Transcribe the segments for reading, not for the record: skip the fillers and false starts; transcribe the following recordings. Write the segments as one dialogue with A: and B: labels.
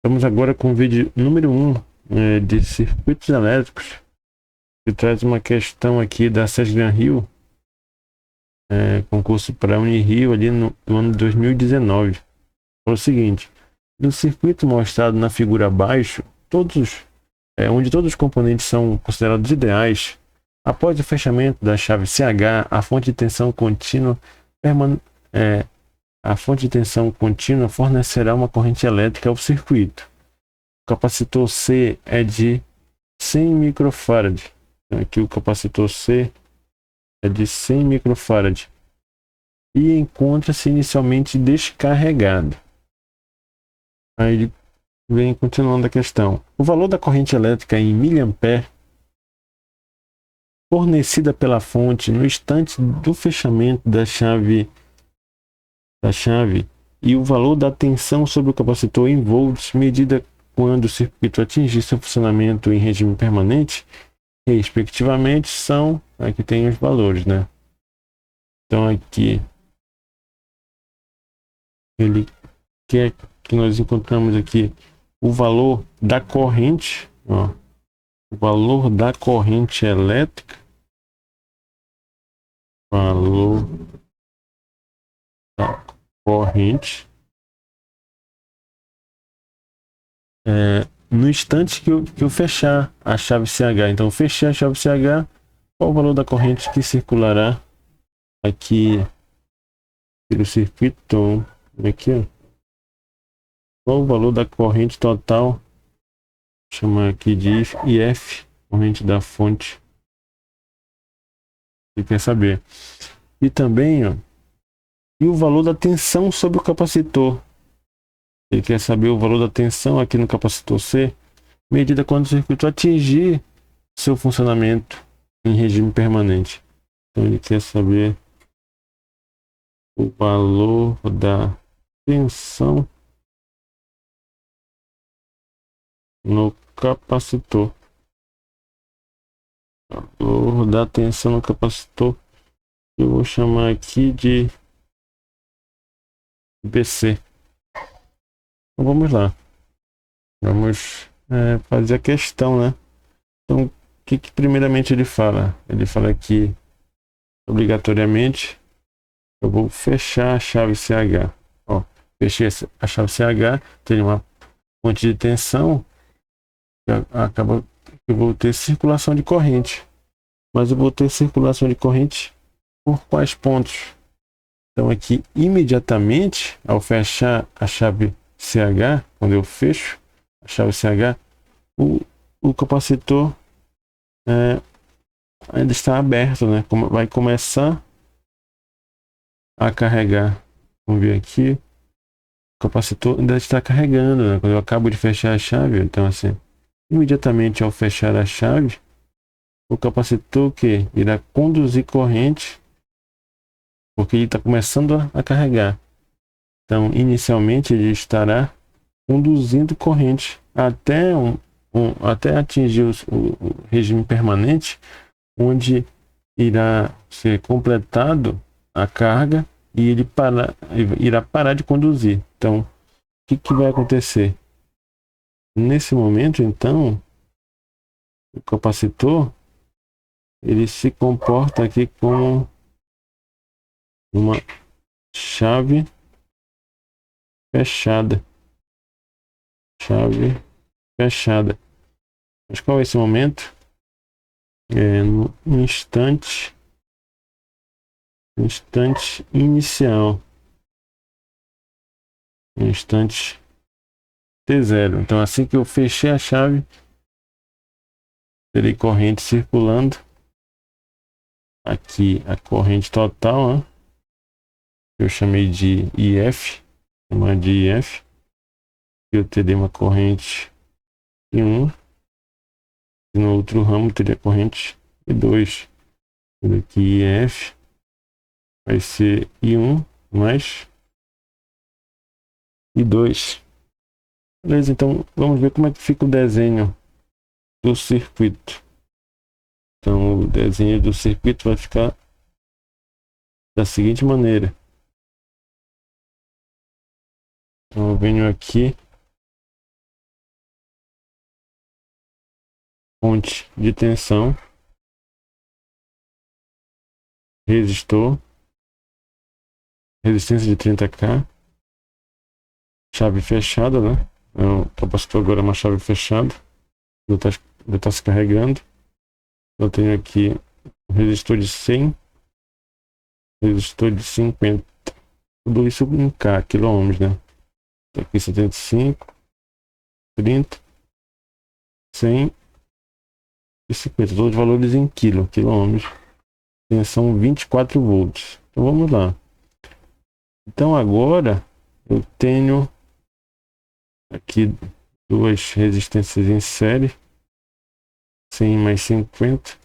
A: Estamos agora com o vídeo número 1 de circuitos elétricos, que traz uma questão aqui da SESC Gran Rio, concurso para Unirio ali no ano de 2019. É o seguinte: no circuito mostrado na figura abaixo, onde todos os componentes são considerados ideais, após o fechamento da chave CH, a fonte de tensão contínua fornecerá uma corrente elétrica ao circuito. O capacitor C é de 100 microfarad. Então, aqui o capacitor C é de 100 microfarad e encontra-se inicialmente descarregado. Aí ele vem continuando a questão. O valor da corrente elétrica em miliampere fornecida pela fonte no instante do fechamento da chave e o valor da tensão sobre o capacitor em volts medida quando o circuito atingir seu funcionamento em regime permanente, respectivamente, são... Aqui tem os valores, né? Então aqui ele quer que nós encontramos aqui o valor da corrente, ó, o valor da corrente elétrica, valor da corrente no instante que eu fechar a chave CH. Então, fechei a chave CH, qual o valor da corrente que circulará aqui pelo circuito? Então, aqui, ó, qual o valor da corrente total? Vou chamar aqui de IF, corrente da fonte. Você quer saber? E também, ó, e o valor da tensão sobre o capacitor. Ele quer saber o valor da tensão aqui no capacitor C, medida quando o circuito atingir seu funcionamento em regime permanente. Então ele quer saber o valor da tensão no capacitor. Valor da tensão no capacitor. Eu vou chamar aqui de BC. Então vamos lá. Vamos fazer a questão, né? Então, o que primeiramente ele fala? Ele fala que, obrigatoriamente, eu vou fechar a chave CH. Ó, fechei a chave CH, tem uma fonte de tensão, acaba que eu vou ter circulação de corrente. Mas eu vou ter circulação de corrente por quais pontos? Então aqui, imediatamente, ao fechar a chave CH, quando eu fecho a chave CH, o capacitor ainda está aberto, né? Vai começar a carregar. Vamos ver aqui. O capacitor ainda está carregando, né? Quando eu acabo de fechar a chave, então assim, imediatamente ao fechar a chave, o capacitor que irá conduzir corrente, porque ele está começando a carregar. Então, inicialmente ele estará conduzindo corrente até atingir o regime permanente, onde irá ser completado a carga e ele irá parar de conduzir. Então, o que vai acontecer? Nesse momento, então, o capacitor ele se comporta aqui como uma chave fechada. Chave fechada. Mas qual é esse momento? No instante inicial. Instante T0. Então, assim que eu fechei a chave, terei corrente circulando. Aqui a corrente total, né? Eu chamei de IF. Chamar de IF. Eu teria uma corrente I1. E no outro ramo teria corrente I2. Aqui IF vai ser I1 mais I2. Beleza, então vamos ver como é que fica o desenho do circuito. Então o desenho do circuito vai ficar da seguinte maneira. Então eu venho aqui fonte de tensão, resistor, resistência de 30K, chave fechada, né? O capacitor agora é uma chave fechada, já tá se carregando. Eu tenho aqui um resistor de 100, resistor de 50, tudo isso em K, quilômetros, né? Aqui 75, 30, 100 e 50, todos os valores em quilômetros. Tensão 24 volts. Então vamos lá. Então agora eu tenho aqui duas resistências em série, 100 mais 50.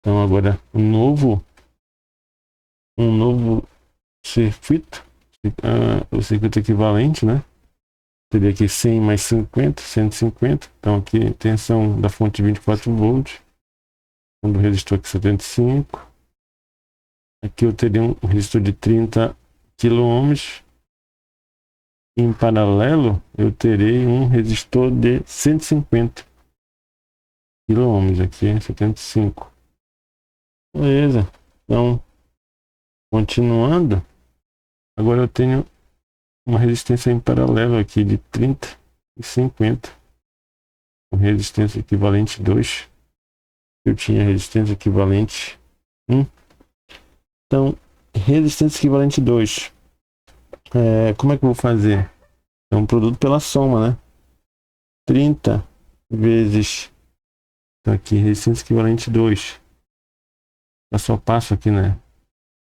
A: Então agora um novo circuito, o circuito equivalente, né? Teria aqui 100 mais 50, 150. Então aqui tensão da fonte 24 volts, do resistor aqui 75. Aqui eu teria um resistor de 30 quilômetros. Em paralelo eu terei um resistor de 150 quilômetros, aqui 75. Beleza. Então, continuando, agora eu tenho uma resistência em paralelo aqui de 30 e 50. Com resistência equivalente 2. Eu tinha resistência equivalente 1. Então, resistência equivalente 2. Como é que eu vou fazer? É um produto pela soma, né? 30 vezes... Então aqui, resistência equivalente 2. Eu só passo aqui, né?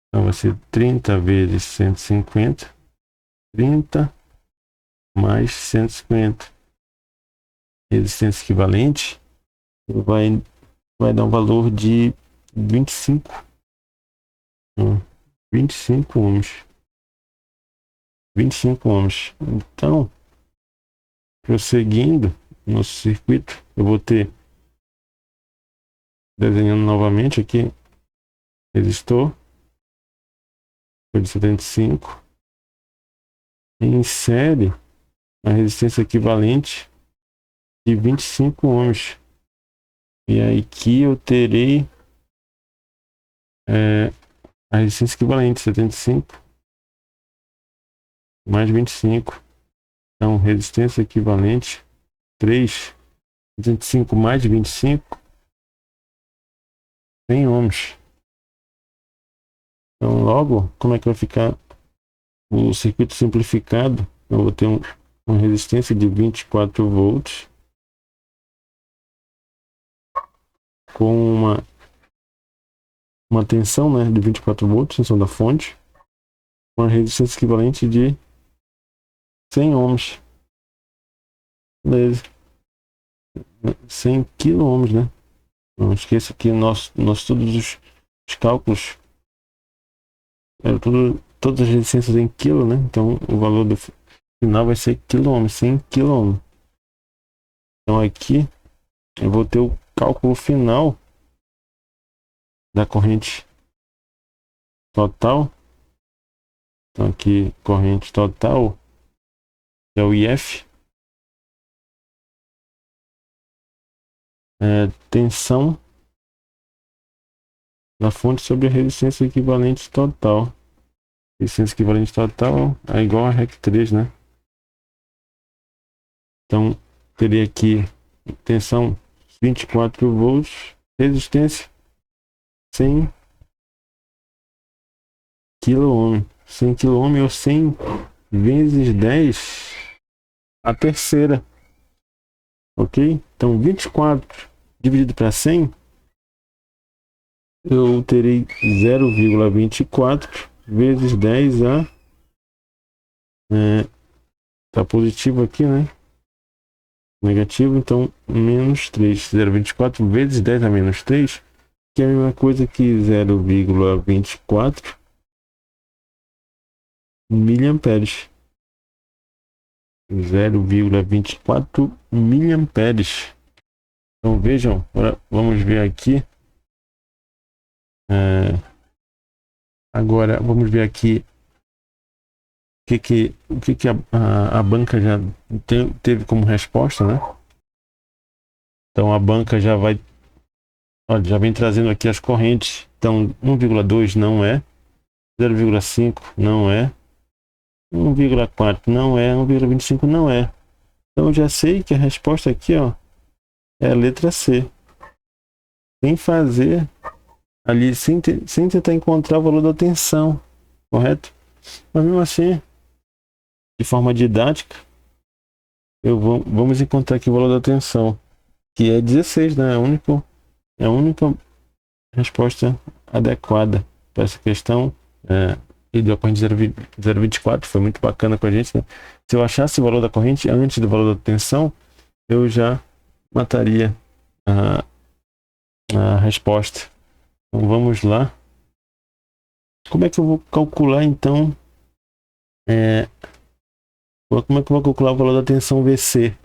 A: Então vai ser 30 vezes 150. 30 mais 150. Resistência equivalente vai dar um valor de 25. 25 ohms. 25 ohms. Então, prosseguindo no circuito, eu vou ter, desenhando novamente aqui, resistor de 75 em série, a resistência equivalente de 25 ohms. E aí aqui eu terei a resistência equivalente 75 mais 25. Então resistência equivalente 3, 75 mais 25, 100 ohms. Então logo, como é que vai ficar o circuito simplificado? Eu vou ter uma resistência de 24 volts com uma tensão, né, de 24 volts, tensão da fonte, com uma resistência equivalente de 100 ohms. Beleza. 100 kΩ, né? Não esqueça que todos os cálculos eram todas as resistências em quilo, né? Então o valor do final vai ser quilômetro, 100 kΩ. Então aqui eu vou ter o cálculo final da corrente total. Então aqui corrente total é o IF. Tensão da fonte sobre a resistência equivalente total. Resistência equivalente total é igual a REC3, né? Então, teria aqui tensão 24 volts, resistência 100 kΩ. 100 kΩ ou 100 vezes 10 a terceira. Ok? Então, 24 dividido para 100, eu terei 0,24 vezes 10 a... tá positivo aqui, né? Negativo, então menos 3. 0,24 vezes 10 a menos 3, que é a mesma coisa que 0,24 miliamperes. 0,24 miliamperes. Então vejam, agora vamos ver aqui. Agora vamos ver aqui o que a banca já teve como resposta, né? Então a banca já vai, olha, já vem trazendo aqui as correntes. Então 1,2 não é, 0,5 não é, 1,4 não é, 1,25 não é. Então eu já sei que a resposta aqui, ó, é a letra C. Sem fazer ali, sem tentar encontrar o valor da tensão, correto? Mas mesmo assim, de forma didática, vamos encontrar aqui o valor da tensão, que é 16, né? É a única resposta adequada para essa questão. E da corrente 0,24 foi muito bacana com a gente, né? Se eu achasse o valor da corrente antes do valor da tensão, eu já mataria a resposta. Então vamos lá. Como é que eu vou calcular então? Como é que eu vou calcular o valor da tensão VC?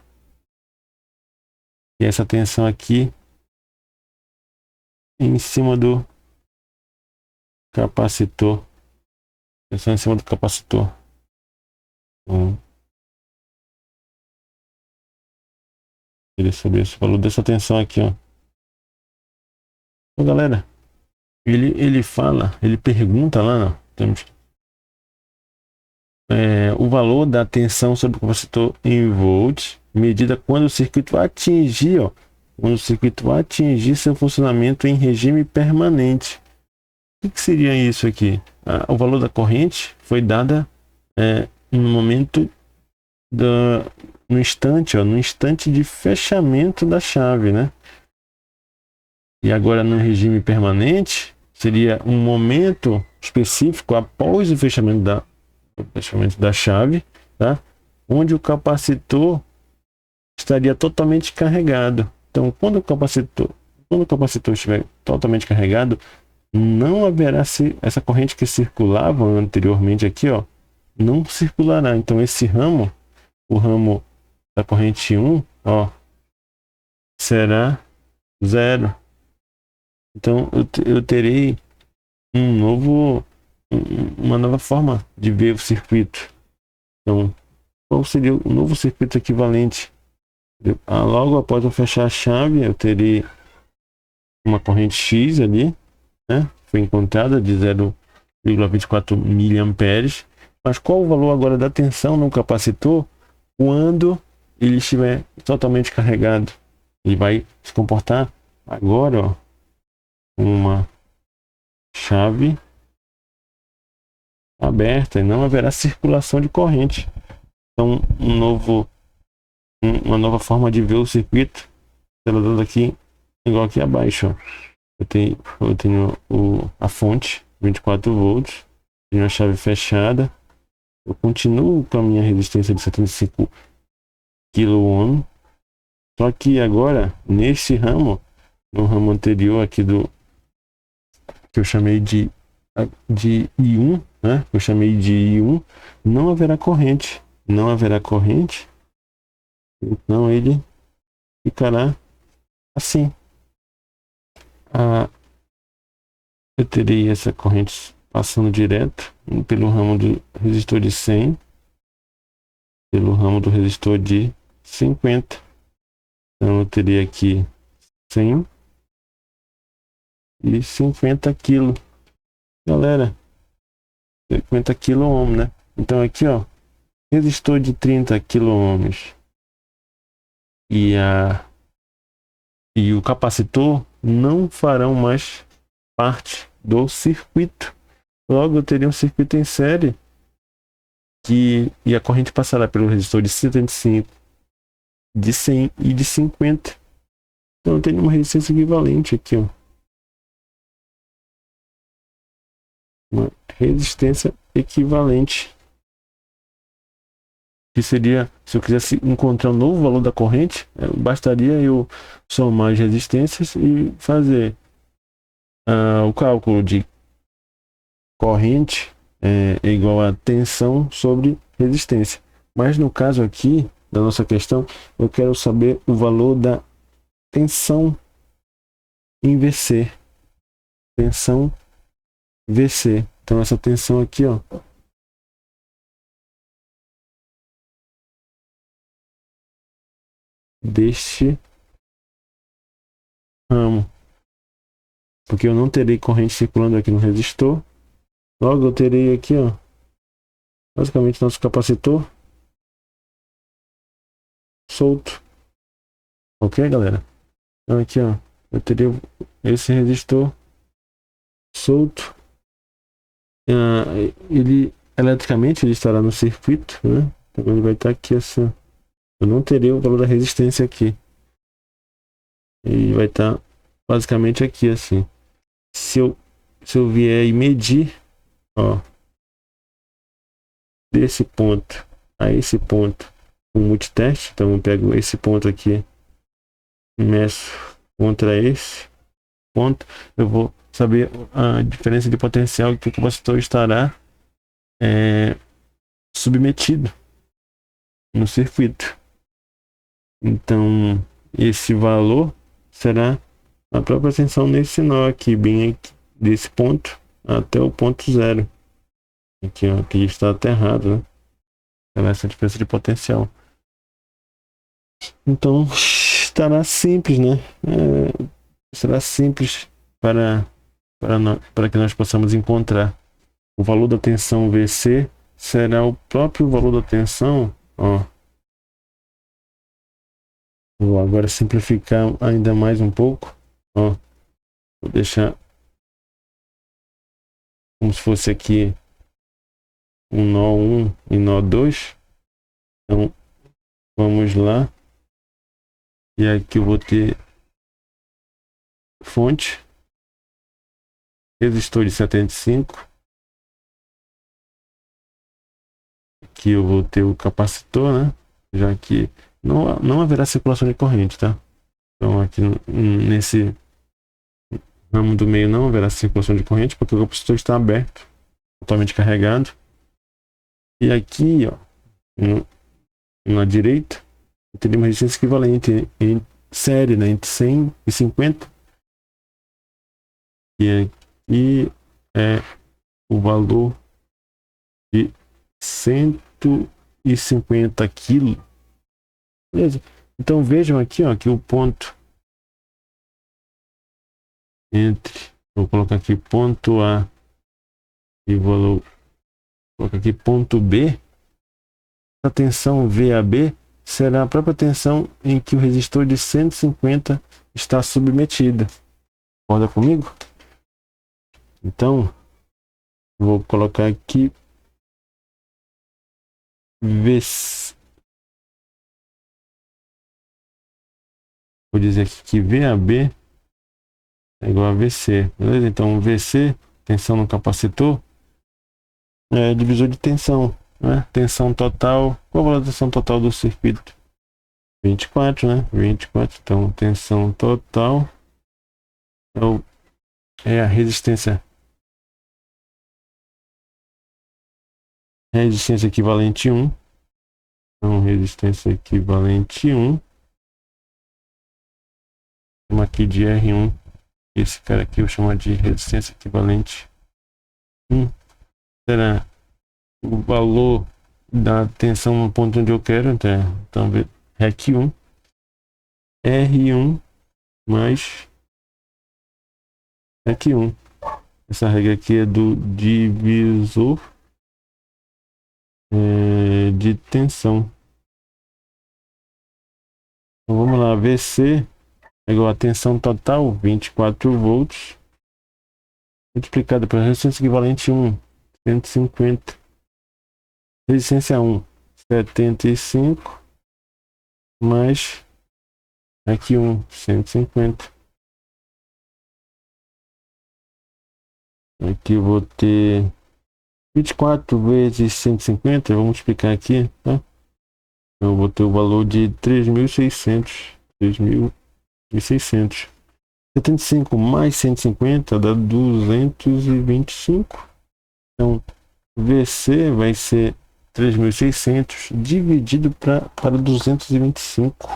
A: E essa tensão aqui em cima do capacitor. Tensão em cima do capacitor. Queria saber esse valor dessa tensão aqui, ó. Então, galera, ele pergunta lá, ó, temos o valor da tensão sobre o capacitor em volts, medida quando o circuito atingir, ó, quando o circuito atingir seu funcionamento em regime permanente. O que seria isso aqui? O valor da corrente foi dada no momento no instante, ó, no instante de fechamento da chave, né? E agora no regime permanente seria um momento específico após o fechamento da chave, tá? Onde o capacitor estaria totalmente carregado. Então, quando o capacitor estiver totalmente carregado, não haverá essa corrente que circulava anteriormente aqui, ó, não circulará. Então esse ramo, o ramo da corrente 1, ó, será 0. Então eu terei uma nova forma de ver o circuito. Então, qual seria o novo circuito equivalente? Logo após eu fechar a chave, eu terei uma corrente X ali, né? Foi encontrada de 0,24 miliamperes. Mas qual o valor agora da tensão no capacitor quando ele estiver totalmente carregado? Ele vai se comportar agora, ó, uma chave aberta e não haverá circulação de corrente. Então, uma nova forma de ver o circuito, ela dando aqui, igual aqui abaixo, ó. Eu tenho a fonte, 24 volts, tenho a chave fechada, eu continuo com a minha resistência de 75 kΩ, só que agora, nesse ramo, no ramo anterior aqui que eu chamei de I1, né? Eu chamei de I1, não haverá corrente. Não haverá corrente, então ele ficará assim. Eu terei essa corrente passando direto pelo ramo do resistor de 100, pelo ramo do resistor de 50. Então eu teria aqui 100 e 50 kg. Galera, 50 kΩ, né? Então aqui, ó, resistor de 30 kΩ e o capacitor não farão mais parte do circuito. Logo eu teria um circuito em série e a corrente passará pelo resistor de 75, de 100 e de 50. Então eu tenho uma resistência equivalente aqui, ó. Uma resistência equivalente, que seria, se eu quisesse encontrar um novo valor da corrente, bastaria eu somar as resistências e fazer o cálculo de corrente igual a tensão sobre resistência. Mas no caso aqui da nossa questão, eu quero saber o valor da tensão em VC. Tensão VC. Então essa tensão aqui, ó, deste ramo, porque eu não terei corrente circulando aqui no resistor. Logo eu terei aqui, ó, basicamente nosso capacitor solto. Ok, galera? Então aqui, ó, eu teria esse resistor solto. Ele eletricamente ele estará no circuito, né? Então ele vai estar aqui assim. Eu não teria o valor da resistência aqui. E vai estar basicamente aqui assim. Se eu vier e medir, ó, desse ponto a esse ponto, um multiteste, então eu pego esse ponto aqui, meço contra esse ponto, eu vou saber a diferença de potencial que o capacitor estará submetido no circuito. Então, esse valor será a própria tensão nesse nó aqui, bem aqui, desse ponto até o ponto zero. Aqui, ó, que está aterrado, né? Então, essa diferença de potencial. Então, estará simples, né? Será simples para que nós possamos encontrar. O valor da tensão VC será o próprio valor da tensão, ó. Vou agora simplificar ainda mais um pouco, ó. Vou deixar como se fosse aqui um nó 1 e nó 2. Então, vamos lá. E aqui eu vou ter fonte, resistor de 75. Aqui eu vou ter o capacitor, né? Já que não haverá circulação de corrente, tá? Então aqui nesse ramo do meio não haverá circulação de corrente, porque o capacitor está aberto, totalmente carregado. E aqui, ó, na direita, teria uma resistência equivalente em série, né? Entre 100 e 50. E aqui é o valor de 150 kg. Beleza? Então vejam aqui, ó, que o ponto vou colocar aqui ponto A e vou colocar aqui ponto B. A tensão VAB será a própria tensão em que o resistor de 150 está submetido. Concorda comigo? Então, vou colocar aqui vou dizer aqui que VAB é igual a VC, beleza? Então, VC, tensão no capacitor, é divisor de tensão, né? Tensão total, qual a valor da tensão total do circuito? 24, né? 24, então, tensão total é a resistência equivalente 1. Então, resistência equivalente 1. Chama aqui de R1. Esse cara aqui eu chamo de resistência equivalente 1. Será o valor da tensão no ponto onde eu quero. Então REC1. R1 mais REC1. Essa regra aqui é do divisor de tensão. Então vamos lá, VC é igual a tensão total, 24 volts, multiplicado pela resistência equivalente 1, 150. Resistência 1, 75, mais aqui 1, 150. Aqui eu vou ter 24 vezes 150, vou multiplicar aqui, tá? Então eu vou ter o valor de 3.600. 3.600. 75 mais 150 dá 225. Então, VC vai ser 3.600 dividido para 225.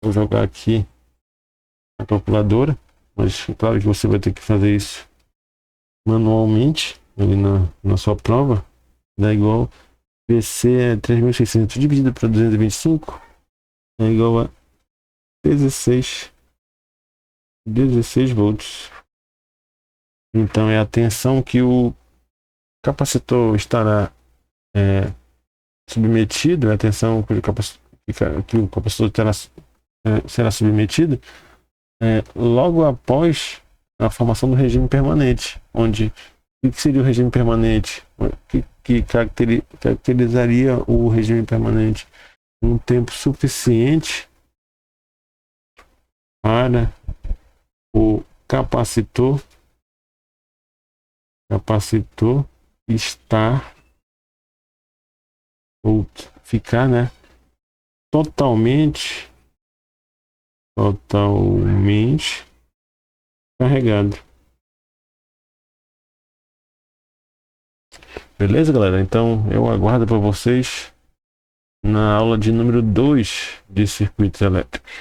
A: Vou jogar aqui na calculadora, mas claro que você vai ter que fazer isso manualmente ali na sua prova. Dá igual VC é 3.600 dividido para 225 é igual a 16 16 volts. Então é a tensão que o capacitor estará submetido, é a tensão que o capacitor será submetido logo após a formação do regime permanente, onde o que seria o regime permanente? Que caracterizaria o regime permanente? Um tempo suficiente para o capacitor estar ou ficar, né, totalmente carregado. Beleza, galera? Então eu aguardo para vocês na aula de número 2 de circuitos elétricos.